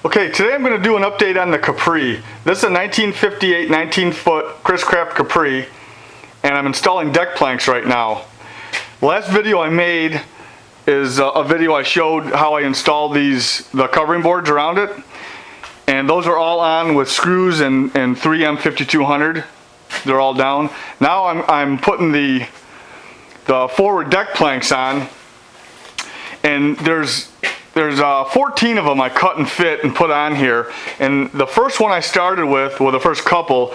Okay, today I'm going to do an update on the Capri. This is a 1958 19-foot Chris Craft Capri, and I'm installing deck planks right now. The last video I made is a video I showed how I installed the covering boards around it, and those are all on with screws and 3M 5200. They're all down. Now I'm putting the forward deck planks on, and there's 14 of them I cut and fit and put on here. And the first one I started with, well, the first couple,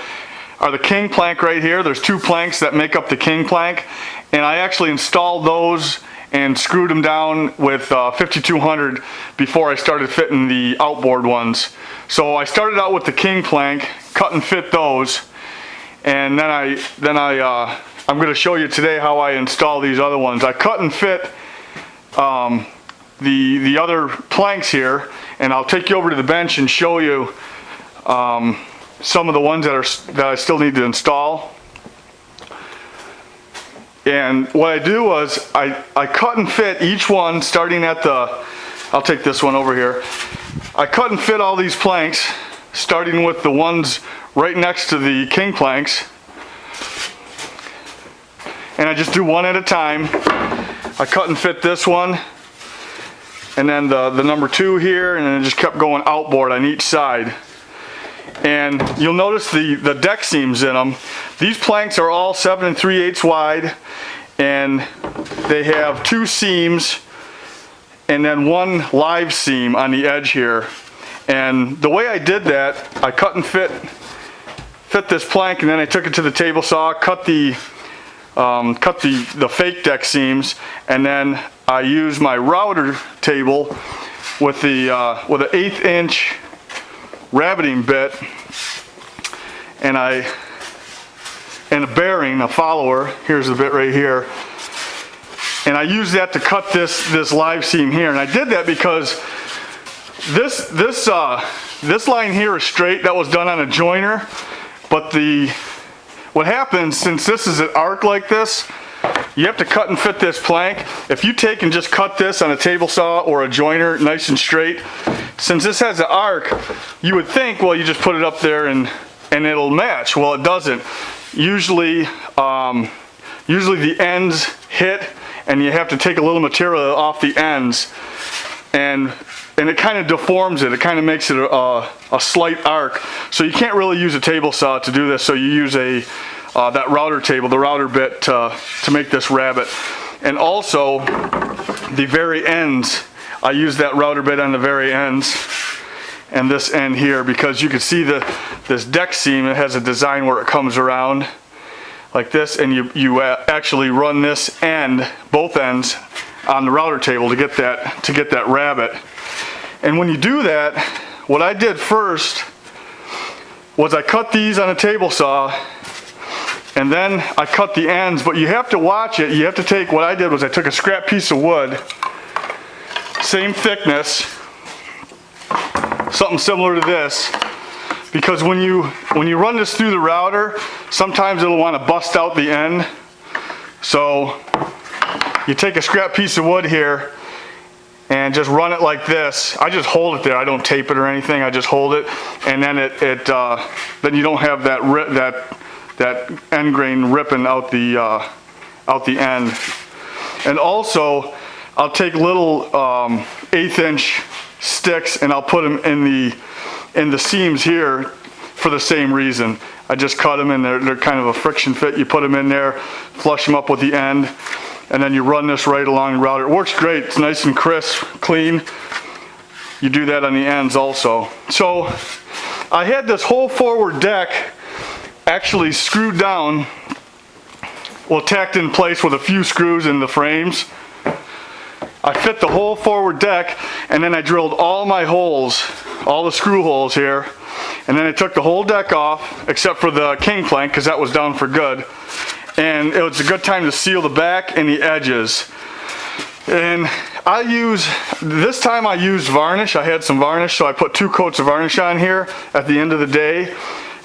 are the king plank right here. There's two planks that make up the king plank, and I actually installed those and screwed them down with 5200 before I started fitting the outboard ones. So I started out with the king plank, cut and fit those, and then I'm going to show you today how I install these other ones. I cut and fit the other planks here, and I'll take you over to the bench and show you some of the ones that I still need to install. And what I do was I cut and fit each one, starting at I'll take this one over here. I cut and fit all these planks, starting with the ones right next to the king planks, and I just do one at a time. I cut and fit this one, and then the number 2 here, and then it just kept going outboard on each side. And you'll notice the deck seams in them. These planks are all 7 3/8 wide, and they have 2 seams and then 1 live seam on the edge here. And the way I did that, I cut and fit this plank, and then I took it to the table saw, cut the fake deck seams, and then I used my router table with an 1/8 inch rabbiting bit and a bearing, a follower. Here's the bit right here, and I used that to cut this live seam here. And I did that because this line here is straight. That was done on a joiner, but what happens, since this is an arc like this, you have to cut and fit this plank. If you take and just cut this on a table saw or a joiner nice and straight, since this has an arc, you would think, well, you just put it up there and it'll match. Well, it doesn't. Usually the ends hit, and you have to take a little material off the ends, and it kind of deforms it. It kind of makes it a slight arc. So you can't really use a table saw to do this. So you use that router table, the router bit, to make this rabbet. And also the very ends, I use that router bit on the very ends and this end here, because you can see this deck seam. It has a design where it comes around like this, and you actually run this end, both ends, on the router table to get that rabbet. And when you do that, what I did first was I cut these on a table saw, and then I cut the ends. But you have to watch it. You have to take, what I did was I took a scrap piece of wood, same thickness, something similar to this, because when you run this through the router, sometimes it'll want to bust out the end. So you take a scrap piece of wood here and just run it like this. I just hold it there. I don't tape it or anything. I just hold it, and then then you don't have that end grain ripping out the end. And also, I'll take little 1/8 inch sticks, and I'll put them in the seams here for the same reason. I just cut them, and they're kind of a friction fit. You put them in there, flush them up with the end, and then you run this right along the router. It works great. It's nice and crisp, clean. You do that on the ends also. So I had this whole forward deck actually screwed down, well, tacked in place with a few screws in the frames. I fit the whole forward deck, and then I drilled all my holes, all the screw holes here, and then I took the whole deck off except for the king plank, because that was down for good. And it was a good time to seal the back and the edges. And this time I used varnish. I had some varnish, so I put 2 coats of varnish on here at the end of the day.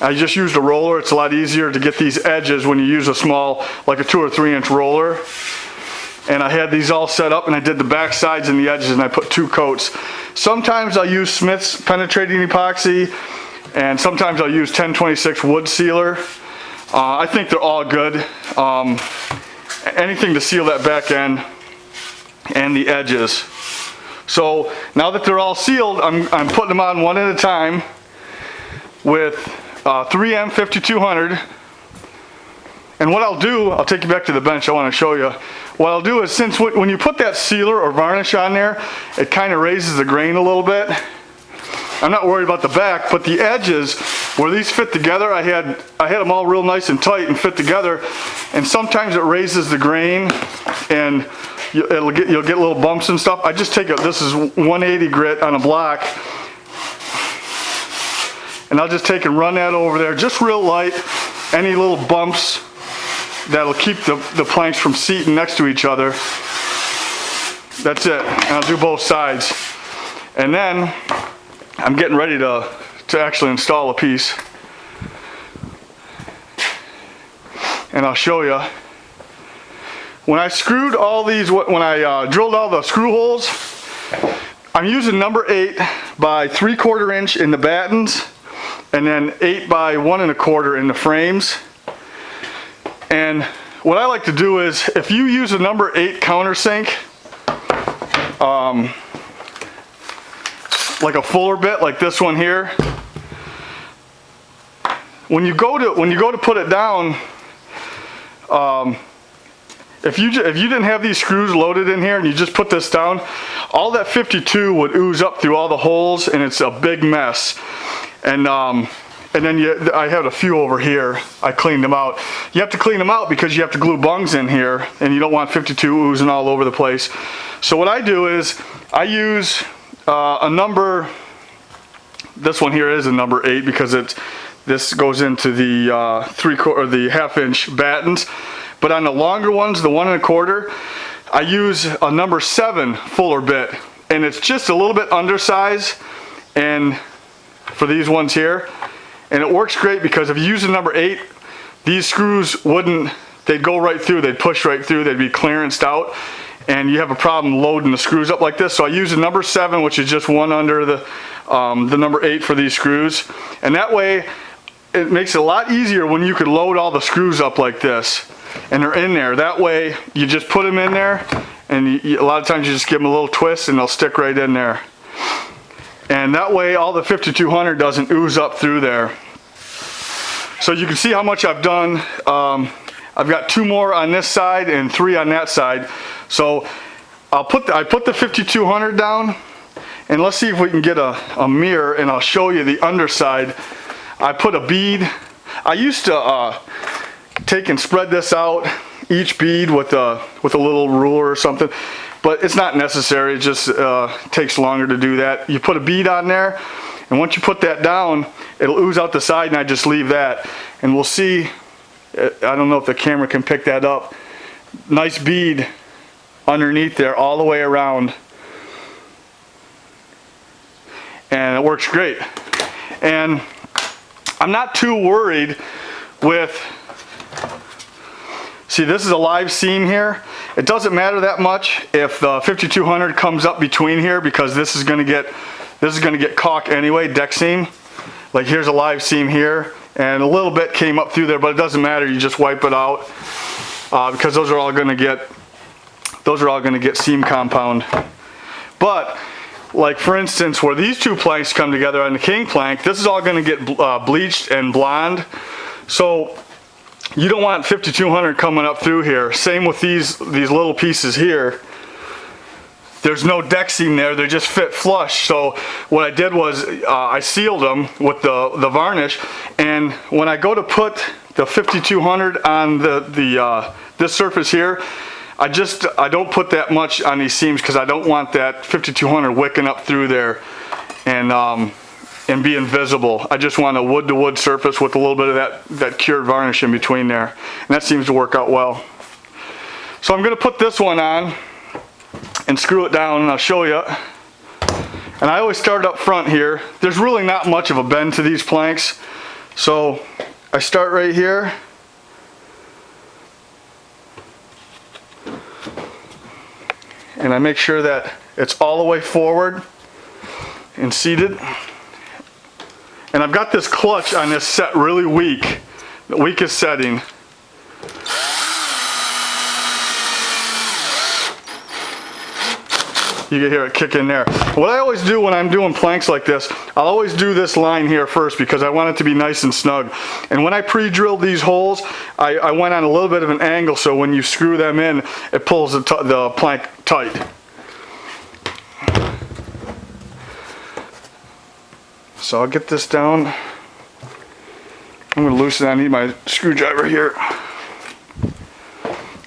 I just used a roller. It's a lot easier to get these edges when you use a small, like a 2 or 3 inch roller. and I had these all set up, and I did the back sides and the edges, and I put 2 coats. Sometimes I'll use Smith's penetrating epoxy, and sometimes I'll use 1026 wood sealer. I think they're all good. Anything to seal that back end and the edges. So now that they're all sealed, I'm putting them on one at a time with 3M 5200. And what I'll do, I'll take you back to the bench, I want to show you. What I'll do is, since when you put that sealer or varnish on there, it kind of raises the grain a little bit. I'm not worried about the back, but the edges where these fit together, I had them all real nice and tight and fit together, and sometimes it raises the grain and you'll get little bumps and stuff. I just take this is 180 grit on a block, and I'll just take and run that over there just real light. Any little bumps, that'll keep the planks from seating next to each other. That's it, and I'll do both sides. And then I'm getting ready to actually install a piece. And I'll show you. When I screwed all these, when I drilled all the screw holes, I'm using number 8 by 3/4 inch in the battens, and then 8 by 1 1/4 in the frames. And what I like to do is, if you use a number 8 countersink, like a fuller bit, like this one here, when you go to put it down, if you didn't have these screws loaded in here and you just put this down, all that 52 would ooze up through all the holes, and it's a big mess. And then I had a few over here. I cleaned them out. You have to clean them out because you have to glue bungs in here, and you don't want 52 oozing all over the place. So what I do is I use a number. This one here is a number 8 because this goes into the 3/4 or the 1/2 inch battens. But on the longer ones, the 1 1/4, I use a number 7 fuller bit, and it's just a little bit undersized, and for these ones here, and it works great because if you use a number 8, these screws they'd go right through, they'd push right through, they'd be clearanced out, and you have a problem loading the screws up like this. So I use a number 7, which is just one under the number 8 for these screws, and that way it makes it a lot easier when you could load all the screws up like this, and they're in there. That way you just put them in there, and a lot of times you just give them a little twist and they'll stick right in there. And that way all the 5200 doesn't ooze up through there. So you can see how much I've done. I've got 2 more on this side and 3 on that side. So I put the 5200 down, and let's see if we can get a mirror, and I'll show you the underside. I put a bead. I used to take and spread this out, each bead with a little ruler or something, but it's not necessary. It just takes longer to do that. You put a bead on there, and once you put that down, it'll ooze out the side, and I just leave that. And we'll see, I don't know if the camera can pick that up, nice bead underneath there all the way around, and it works great. And I'm not too worried with, see, this is a live seam here. It doesn't matter that much if the 5200 comes up between here, because this is going to get caulk anyway, deck seam. Like here's a live seam here, and a little bit came up through there, but it doesn't matter. You just wipe it out because those are all going to get seam compound. But like for instance, where these 2 planks come together on the king plank, this is all going to get bleached and blonde. So you don't want 5200 coming up through here. Same with these little pieces here. There's no deck seam there, they just fit flush. So what I did was I sealed them with the varnish, and when I go to put the 5200 on this surface here, I don't put that much on these seams because I don't want that 5200 wicking up through there and be invisible. I just want a wood to wood surface with a little bit of that cured varnish in between there, and that seems to work out well. So I'm going to put this one on and screw it down, and I'll show you. And I always start up front here. There's really not much of a bend to these planks, so I start right here, and I make sure that it's all the way forward and seated. And I've got this clutch on this set really weak, the weakest setting. You can hear it kick in there. What I always do when I'm doing planks like this, I'll always do this line here first because I want it to be nice and snug. And when I pre-drilled these holes, I went on a little bit of an angle so when you screw them in, it pulls the plank tight. So I'll get this down. I'm going to loosen it. I need my screwdriver here.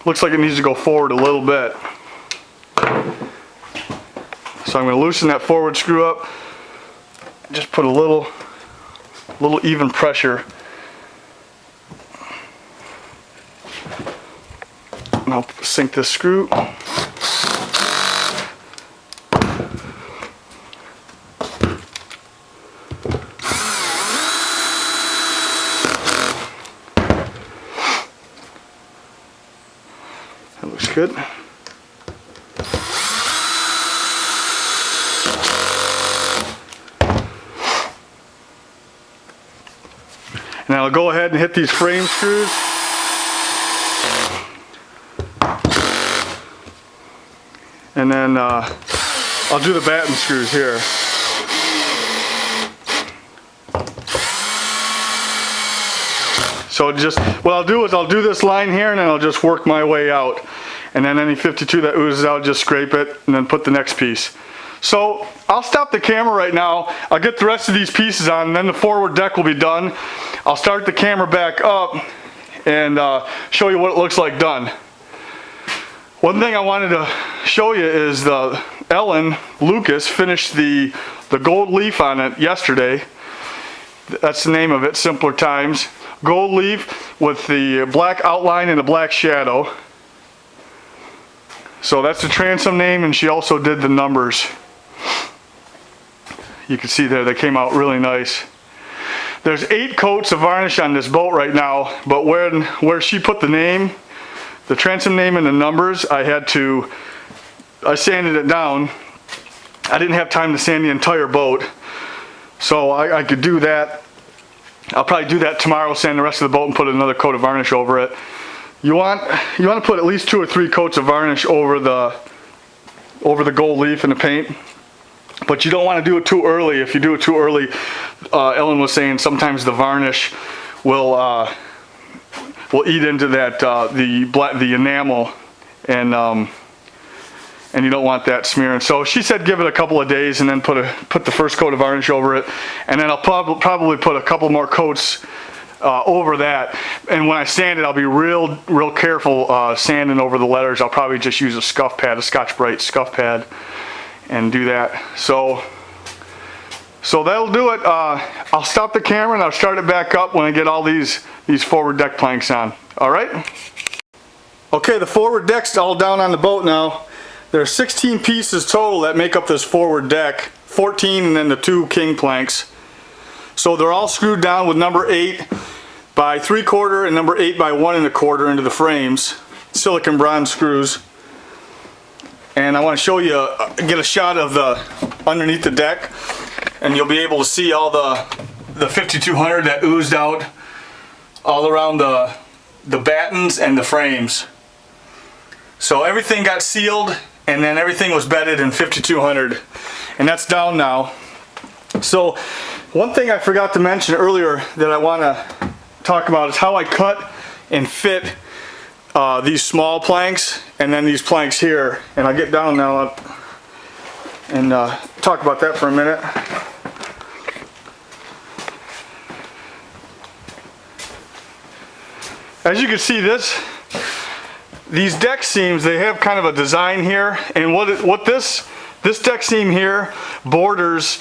Looks like it needs to go forward a little bit. So I'm going to loosen that forward screw up. Just put a little even pressure. And I'll sink this screw. That looks good. And I'll go ahead and hit these frame screws. And then I'll do the batten screws here. So just, what I'll do is I'll do this line here and then I'll just work my way out. And then any 52 that oozes out, just scrape it and then put the next piece. So I'll stop the camera right now. I'll get the rest of these pieces on and then the forward deck will be done. I'll start the camera back up and show you what it looks like done. One thing I wanted to show you is the Ellen Lucas finished the gold leaf on it yesterday. That's the name of it, Simpler Times. Gold leaf with the black outline and the black shadow. So that's the transom name, and she also did the numbers. You can see there, they came out really nice. There's 8 coats of varnish on this boat right now, but where she put the name, the transom name and the numbers, I sanded it down. I didn't have time to sand the entire boat, so I could do that. I'll probably do that tomorrow, sand the rest of the boat and put another coat of varnish over it. You want to put at least 2 or 3 coats of varnish over the gold leaf and the paint, but you don't want to do it too early. If you do it too early, Ellen was saying sometimes the varnish will eat into that the enamel, and you don't want that smearing. So she said give it a couple of days and then put the first coat of varnish over it, and then I'll probably put a couple more coats over that. And when I sand it, I'll be real careful sanding over the letters. I'll probably just use a scuff pad, a Scotch-Brite scuff pad, and do that. So that'll do it. I'll stop the camera and I'll start it back up when I get all these forward deck planks on. All right. Okay, the forward deck's all down on the boat now. There are 16 pieces total that make up this forward deck, 14 and then the 2 king planks. So they're all screwed down with number 8 by 3/4 and number 8 by 1 1/4 into the frames, silicon bronze screws. And I want to show you, get a shot of the underneath the deck, and you'll be able to see all the 5200 that oozed out all around the battens and the frames. So everything got sealed, and then everything was bedded in 5200, and that's down now. So one thing I forgot to mention earlier that I want to talk about is how I cut and fit these small planks and then these planks here. And I'll get down now and talk about that for a minute. As you can see, these deck seams, they have kind of a design here, and what this deck seam here borders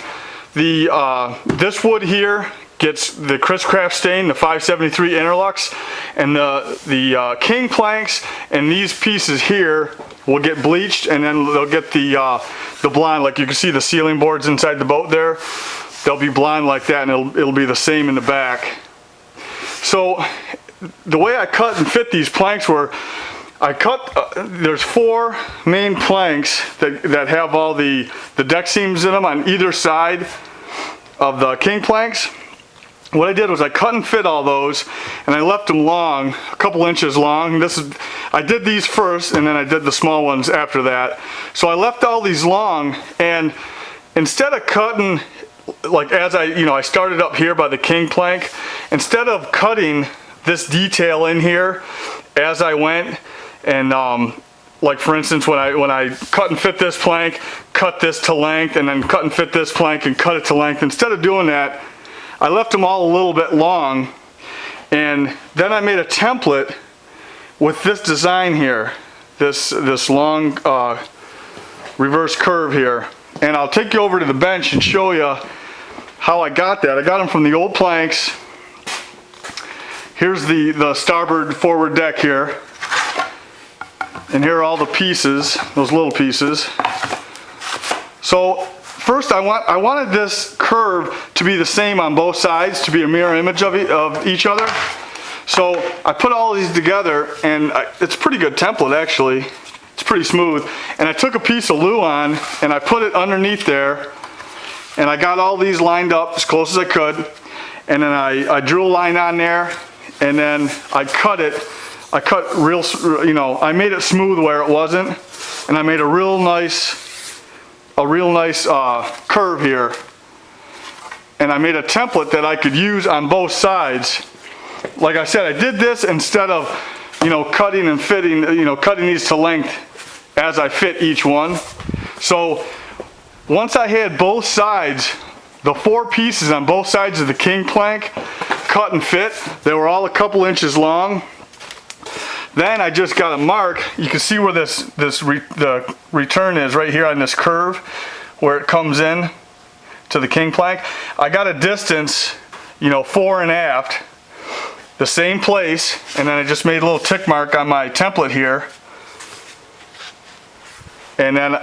this wood here gets the Chris Craft stain, the 573 Interlux, and the king planks and these pieces here will get bleached, and then they'll get the blonde, like you can see the ceiling boards inside the boat there. They'll be blonde like that, and it'll be the same in the back. So the way I cut and fit these planks were, there's 4 main planks that have all the deck seams in them on either side of the king planks. What I did was I cut and fit all those, and I left them long, a couple inches long. I did these first, and then I did the small ones after that. So I left all these long, and instead of cutting, like as I started up here by the king plank, instead of cutting this detail in here as I went, and like for instance, when I cut and fit this plank, cut this to length, and then cut and fit this plank and cut it to length, instead of doing that, I left them all a little bit long, and then I made a template with this design here, this long reverse curve here. And I'll take you over to the bench and show you how I got that. I got them from the old planks. Here's the starboard forward deck here, and here are all the pieces, those little pieces. So first I wanted this curve to be the same on both sides, to be a mirror image of each other. So I put all these together, and it's a pretty good template actually. It's pretty smooth. And I took a piece of Luan and I put it underneath there, and I got all these lined up as close as I could, and then I drew a line on there, and then I cut it. I cut real, I made it smooth where it wasn't, and I made a real nice curve here, and I made a template that I could use on both sides. Like I said, I did this instead of cutting and fitting, cutting these to length as I fit each one. So once I had both sides, the 4 pieces on both sides of the king plank cut and fit, they were all a couple inches long. Then I just got a mark. You can see where the return is right here on this curve where it comes in to the king plank. I got a distance, fore and aft, the same place, and then I just made a little tick mark on my template here, and then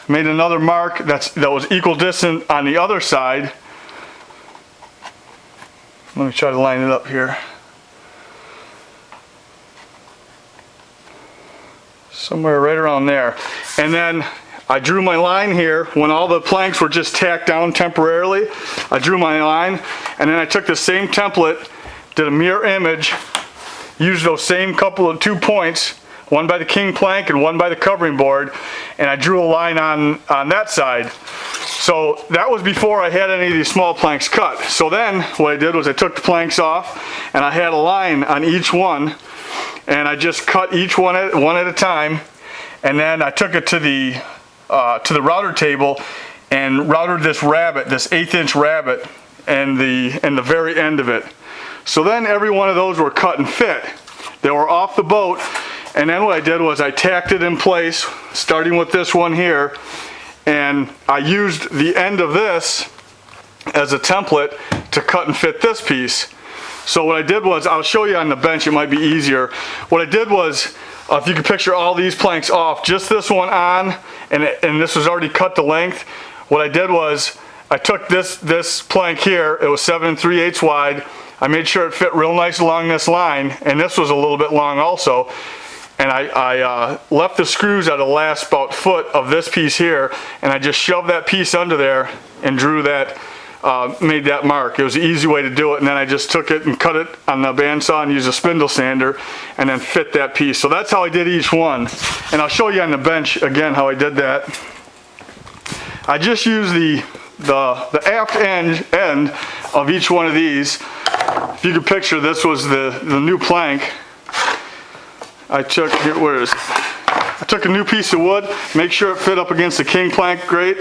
made another mark that was equal distance on the other side. Let me try to line it up here. Somewhere right around there. And then I drew my line here when all the planks were just tacked down temporarily. I drew my line, and then I took the same template, did a mirror image, used those same 2 points, one by the king plank and one by the covering board, and I drew a line on that side. So that was before I had any of these small planks cut. So then what I did was I took the planks off, and I had a line on each one, and I just cut each one at a time, and then I took it to the router table and routed this rabbet, this 1/8 inch rabbet, and the very end of it. So then every one of those were cut and fit. They were off the boat, and then what I did was I tacked it in place, starting with this one here, and I used the end of this as a template to cut and fit this piece. So what I did was, I'll show you on the bench, it might be easier. What I did was, if you can picture all these planks off, just this one on, and this was already cut to length. What I did was, I took this plank here, it was 7 3/8 wide. I made sure it fit real nice along this line, and this was a little bit long also. And I left the screws at the last about foot of this piece here, and I just shoved that piece under there and drew that, made that mark. It was the easy way to do it, and then I just took it and cut it on the bandsaw and used a spindle sander and then fit that piece. So that's how I did each one, and I'll show you on the bench again how I did that. I just used the aft end of each one of these. If you could picture, this was the new plank. I took a new piece of wood, make sure it fit up against the king plank great,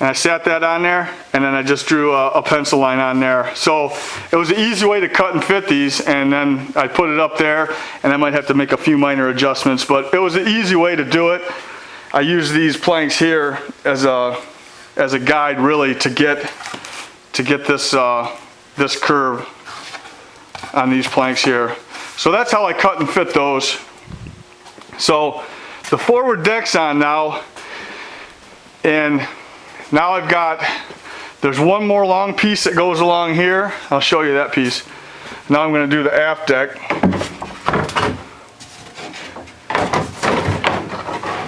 and I sat that on there, and then I just drew a pencil line on there. So it was an easy way to cut and fit these, and then I put it up there, and I might have to make a few minor adjustments, but it was an easy way to do it. I used these planks here as a guide really to get this curve on these planks here. So that's how I cut and fit those. So the forward deck's on now, and now there's one more long piece that goes along here. I'll show you that piece. Now I'm going to do the aft deck.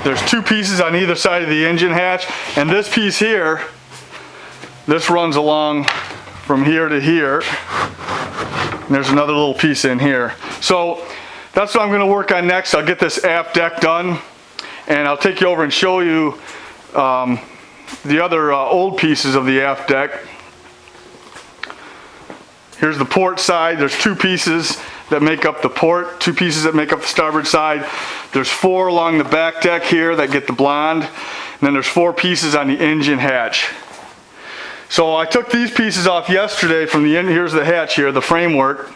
There's 2 pieces on either side of the engine hatch, and this piece here, this runs along from here to here. And there's another little piece in here. So that's what I'm going to work on next. I'll get this aft deck done, and I'll take you over and show you the other old pieces of the aft deck. Here's the port side. There's 2 pieces that make up the port, 2 pieces that make up the starboard side. There's 4 along the back deck here that get the blonde, and then there's 4 pieces on the engine hatch. So I took these pieces off yesterday from the end. Here's the hatch here, the framework.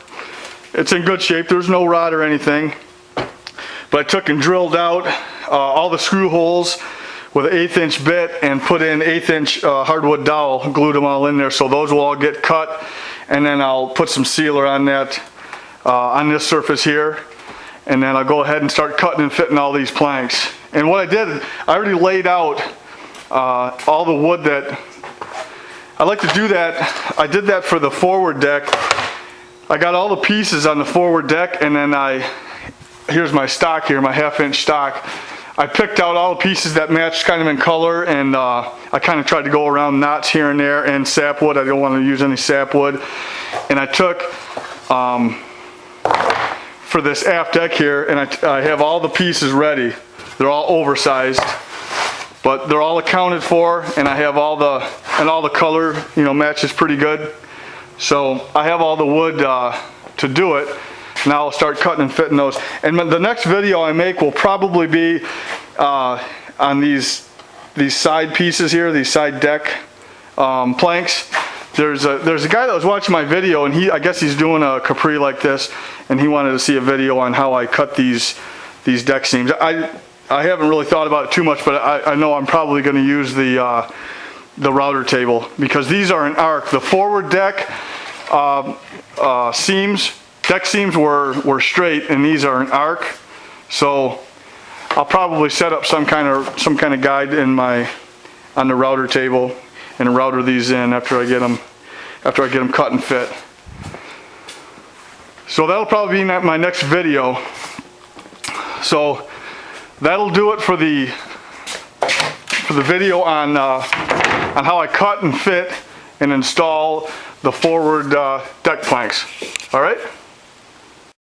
It's in good shape. There's no rot or anything. But I took and drilled out all the screw holes with an 1/8 inch bit and put in 1/8 inch hardwood dowel, glued them all in there, so those will all get cut. And then I'll put some sealer on that, on this surface here. And then I'll go ahead and start cutting and fitting all these planks. And what I did, I already laid out all the wood that I like to do. That I did that for the forward deck. I got all the pieces on the forward deck, and then here's my stock here, my 1/2 inch stock. I picked out all the pieces that matched kind of in color, and I kind of tried to go around knots here and there, and sapwood. I don't want to use any sapwood. And I took for this aft deck here, and I have all the pieces ready. They're all oversized, but they're all accounted for, and I have all the color, you know, matches pretty good. So I have all the wood to do it. Now I'll start cutting and fitting those. And the next video I make will probably be on these side pieces here, these side deck planks. There's a guy that was watching my video, and I guess he's doing a Capri like this, and he wanted to see a video on how I cut these deck seams. I haven't really thought about it too much, but I know I'm probably going to use the router table, because these are an arc. The forward deck deck seams were straight, and these are an arc. So I'll probably set up some kind of guide on the router table and router these in after I get them cut and fit. So that'll probably be my next video. So that'll do it for the video on how I cut and fit and install the forward deck planks. All right.